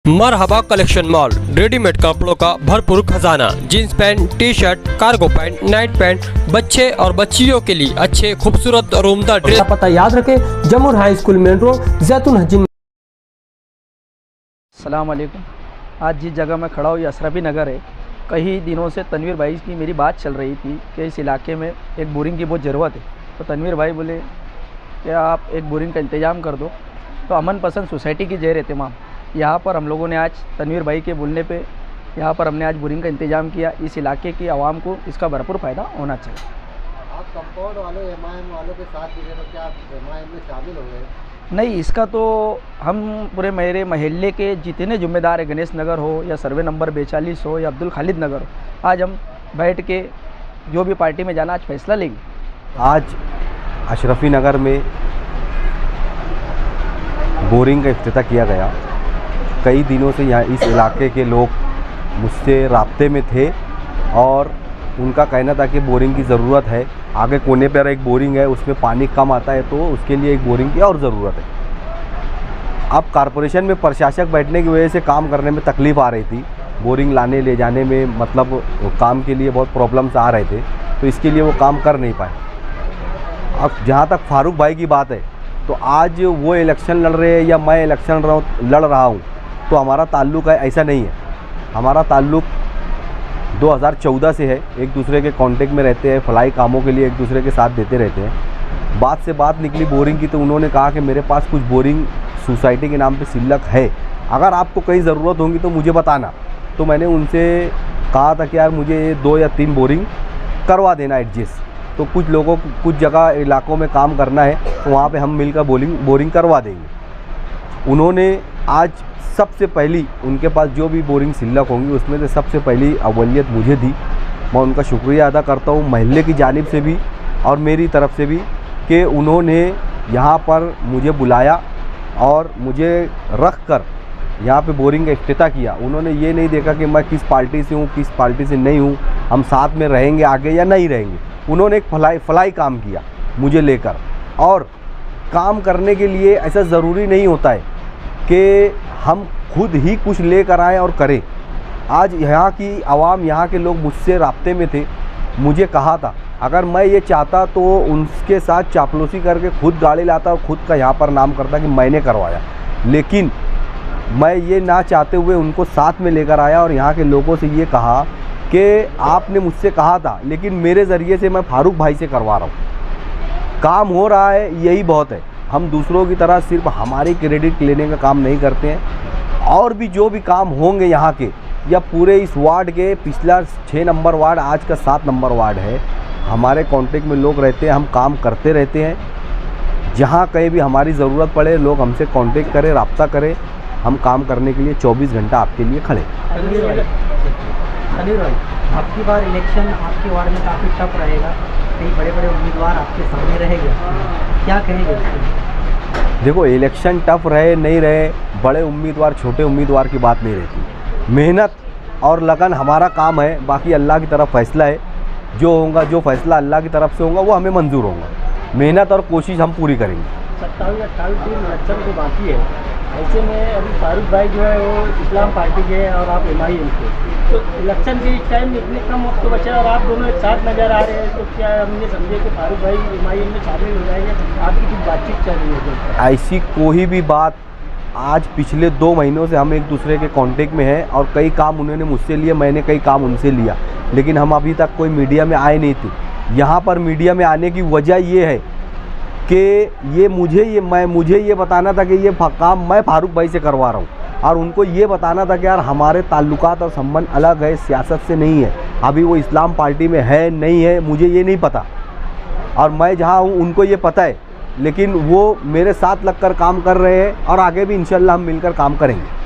मरहबा collection mall, readymade कपड़ों का भरपूर खजाना। Jeans pant, T shirt, cargo pant, night pant, बच्चे और बच्चियों के लिए अच्छे खूबसूरत और उम्दा ड्रेस। पता याद रखें, जमुर हाई स्कूल मेन रोड, जैतून हजीम। अस्सलाम वालेकुम। आज जिस जगह मैं खड़ा हूँ ये अशरफी नगर है। कई दिनों से तनवीर भाई की मेरी बात चल रही थी कि इस इलाके में एक बोरिंग की बहुत ज़रूरत है। तो तनवीर भाई बोले कि आप एक बोरिंग का इंतज़ाम कर दो। तो अमन पसंद सोसाइटी की ज़ेर एहतमाम यहाँ पर हम लोगों ने आज तनवीर भाई के बोलने पे यहाँ पर हमने आज बोरिंग का इंतज़ाम किया। इस इलाके की आवाम को इसका भरपूर फ़ायदा होना चाहिए। आप कंपाउंड वालों एमआईएम वालों के साथ जुड़े तो क्या आप एमआईएम में शामिल हो गए? नहीं, इसका तो हम पूरे मेरे महल्ले के जितने ज़िम्मेदार है, गणेश नगर हो या सर्वे नंबर 42 हो या अब्दुल खालिद नगर हो, आज हम बैठ के जो भी पार्टी में जाना आज फैसला लेंगे। आज अशरफी नगर में बोरिंग का इफ्तिताह किया गया। कई दिनों से यहाँ इस इलाके के लोग मुझसे राब्ते में थे और उनका कहना था कि बोरिंग की ज़रूरत है। आगे कोने पर एक बोरिंग है, उसमें पानी कम आता है तो उसके लिए एक बोरिंग की और ज़रूरत है। अब कॉरपोरेशन में प्रशासक बैठने की वजह से काम करने में तकलीफ़ आ रही थी। बोरिंग लाने ले जाने में मतलब काम के लिए बहुत प्रॉब्लम्स आ रहे थे, तो इसके लिए वो काम कर नहीं पाए। अब जहाँ तक फारूक भाई की बात है, तो आज वो इलेक्शन लड़ रहे हैं या मैं इलेक्शन लड़ रहा हूँ, तो हमारा ताल्लुक़ है ऐसा नहीं है। हमारा ताल्लुक़ 2014 से है। एक दूसरे के कांटेक्ट में रहते हैं, फलाई कामों के लिए एक दूसरे के साथ देते रहते हैं। बात से बात निकली बोरिंग की, तो उन्होंने कहा कि मेरे पास कुछ बोरिंग सोसाइटी के नाम पे सिल्लक है, अगर आपको कहीं ज़रूरत होगी तो मुझे बताना। तो मैंने उनसे कहा था कि यार मुझे 2 या 3 बोरिंग करवा देना एडजस्ट। तो कुछ लोगों को कुछ जगह इलाकों में काम करना है, तो वहाँ पे हम मिलकर बोरिंग करवा देंगे। उन्होंने आज सबसे पहली उनके पास जो भी बोरिंग सिल्लक होंगी उसमें से सबसे पहली अव्वलियत मुझे दी। मैं उनका शुक्रिया अदा करता हूँ महल्ले की जानिब से भी और मेरी तरफ से भी कि उन्होंने यहाँ पर मुझे बुलाया और मुझे रख कर यहाँ पे बोरिंग का इफ्तिताह किया। उन्होंने ये नहीं देखा कि मैं किस पार्टी से हूँ, किस पार्टी से नहीं हूँ, हम साथ में रहेंगे आगे या नहीं रहेंगे। उन्होंने एक फलाई काम किया मुझे लेकर। और काम करने के लिए ऐसा ज़रूरी नहीं होता है कि हम खुद ही कुछ लेकर आएँ और करें। आज यहाँ की आवाम, यहाँ के लोग मुझसे राब्ते में थे, मुझे कहा था अगर मैं ये चाहता तो उनके साथ चापलूसी करके खुद गाड़ी लाता और खुद का यहाँ पर नाम करता कि मैंने करवाया। लेकिन मैं ये ना चाहते हुए उनको साथ में लेकर आया और यहाँ के लोगों से ये कहा कि आपने मुझसे कहा था, लेकिन मेरे ज़रिए से मैं फारूक भाई से करवा रहा हूँ। काम हो रहा है, यही बहुत है। हम दूसरों की तरह सिर्फ हमारी क्रेडिट लेने का काम नहीं करते हैं। और भी जो भी काम होंगे यहाँ के या पूरे इस वार्ड के, पिछला 6 नंबर वार्ड आज का 7 नंबर वार्ड है, हमारे कांटेक्ट में लोग रहते हैं, हम काम करते रहते हैं। जहाँ कहीं भी हमारी ज़रूरत पड़े लोग हमसे कांटेक्ट करें, रब्ता करें, हम काम करने के लिए 24 घंटा आपके लिए खड़े। आपकी बार इलेक्शन आपके वार्ड में काफ़ी टफ रहेगा, कई बड़े बड़े उम्मीदवार आपके सामने रहेंगे, क्या कहेंगे उसके? देखो, इलेक्शन टफ रहे नहीं रहे, बड़े उम्मीदवार छोटे उम्मीदवार की बात नहीं रहती। मेहनत और लगन हमारा काम है, बाकी अल्लाह की तरफ फैसला है। जो होगा, जो फैसला अल्लाह की तरफ से होगा वो हमें मंजूर होगा। मेहनत और कोशिश हम पूरी करेंगे। 27-28 दिन इलेक्शन को बाकी है, ऐसे में अभी फारूक भाई जो है वो इस्लाम पार्टी के हैं और आप एमआईएम के, तो इलेक्शन के टाइम में इतने कम वक्त बचा और आप दोनों एक साथ नज़र आ रहे हैं, तो क्या हमने समझे कि फारूक भाई एमआईएम में शामिल हो जाएंगे? आपकी कुछ बातचीत चल रही है? ऐसी कोई भी बात, आज पिछले 2 महीनों से हम एक दूसरे के कांटेक्ट में हैं और कई काम उन्होंने मुझसे लिए, मैंने कई काम उनसे लिया, लेकिन हम अभी तक कोई मीडिया में आए नहीं थे। यहाँ पर मीडिया में आने की वजह ये है कि मुझे ये बताना था कि ये काम मैं फारूक भाई से करवा रहा हूँ और उनको ये बताना था कि यार हमारे ताल्लुकात और संबंध अलग है, सियासत से नहीं है। अभी वो इस्लाम पार्टी में है नहीं है मुझे ये नहीं पता, और मैं जहाँ हूँ उनको ये पता है, लेकिन वो मेरे साथ लगकर काम कर रहे हैं और आगे भी इंशाल्लाह हम मिलकर काम करेंगे।